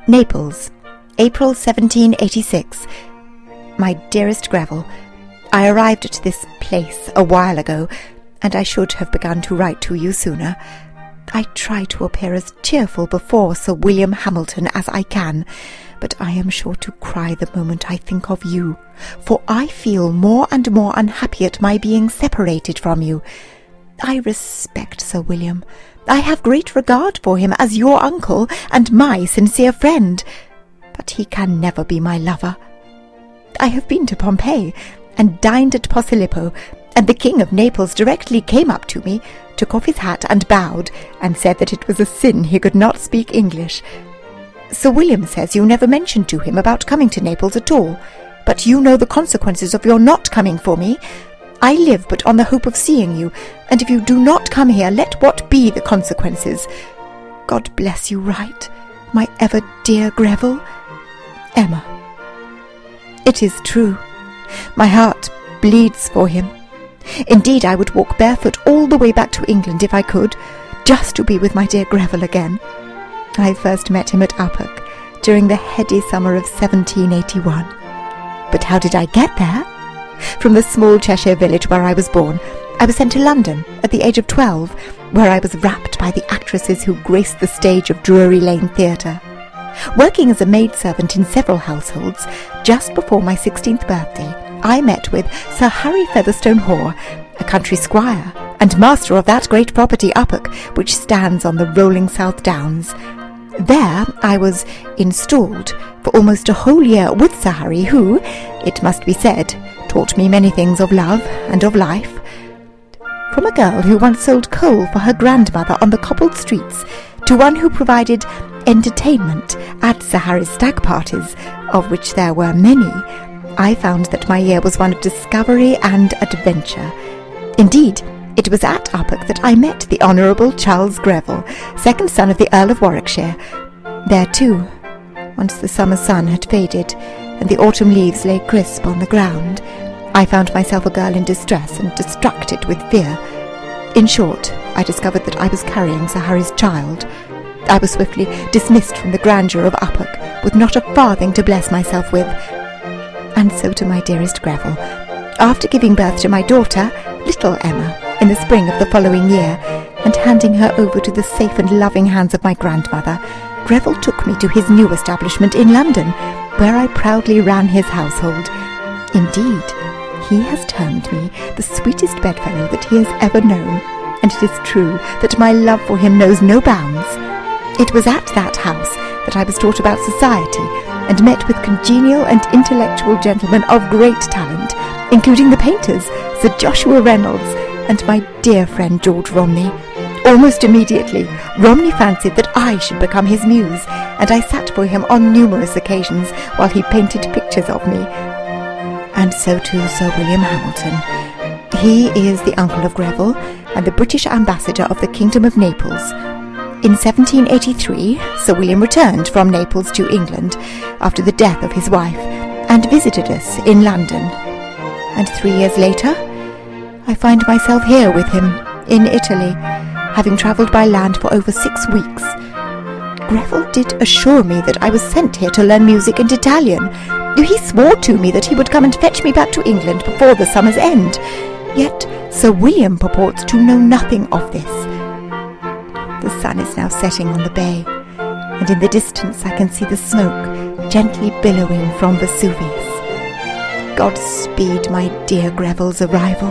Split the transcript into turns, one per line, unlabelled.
Naples, April 1786. My dearest Greville, I arrived at this place a while ago, and I should have begun to write to you sooner. I try to appear as cheerful before Sir William Hamilton as I can, but I am sure to cry the moment I think of you, for I feel more and more unhappy at my being separated from you. I respect Sir William. I have great regard for him as your uncle and my sincere friend, but he can never be my lover. I have been to Pompeii and dined at Posillipo, and the King of Naples directly came up to me, took off his hat and bowed, and said that it was a sin he could not speak English. Sir William says you never mentioned to him about coming to Naples at all, but you know the consequences of your not coming for me. I live but on the hope of seeing you, and if you do not come here, let what be the consequences. God bless you right, my ever dear Greville. Emma. It is true. My heart bleeds for him. Indeed, I would walk barefoot all the way back to England if I could, just to be with my dear Greville again. I first met him at Uphook during the heady summer of 1781. But how did I get there? From the small Cheshire village where I was born, I was sent to London at the age of 12, where I was rapt by the actresses who graced the stage of Drury Lane Theatre. Working as a maidservant in several households, just before my 16th birthday, I met with Sir Harry Featherstone Hoare, a country squire, and master of that great property Uphook, which stands on the rolling South Downs. There I was installed for almost a whole year with Sir Harry, who, it must be said, taught me many things of love and of life. From a girl who once sold coal for her grandmother on the cobbled streets, to one who provided entertainment at Sir Harry's stag parties, of which there were many, I found that my year was one of discovery and adventure. Indeed, it was at Uphook that I met the Honourable Charles Greville, second son of the Earl of Warwickshire. There too, once the summer sun had faded, and the autumn leaves lay crisp on the ground, I found myself a girl in distress and distracted with fear. In short, I discovered that I was carrying Sir Harry's child. I was swiftly dismissed from the grandeur of Uphook, with not a farthing to bless myself with. And so to my dearest Greville. After giving birth to my daughter, little Emma, in the spring of the following year, and handing her over to the safe and loving hands of my grandmother, Greville took me to his new establishment in London, where I proudly ran his household. Indeed, he has termed me the sweetest bedfellow that he has ever known, and it is true that my love for him knows no bounds. It was at that house that I was taught about society, and met with congenial and intellectual gentlemen of great talent, including the painters, Sir Joshua Reynolds, and my dear friend George Romney. Almost immediately, Romney fancied that I should become his muse, and I sat for him on numerous occasions while he painted pictures of me. And so too Sir William Hamilton. He is the uncle of Greville, and the British ambassador of the Kingdom of Naples. In 1783, Sir William returned from Naples to England after the death of his wife, and visited us in London. And 3 years later, I find myself here with him, in Italy, having travelled by land for over 6 weeks. Greville did assure me that I was sent here to learn music and Italian. He swore to me that he would come and fetch me back to England before the summer's end. Yet Sir William purports to know nothing of this. The sun is now setting on the bay, and in the distance I can see the smoke gently billowing from Vesuvius. God speed my dear Greville's arrival.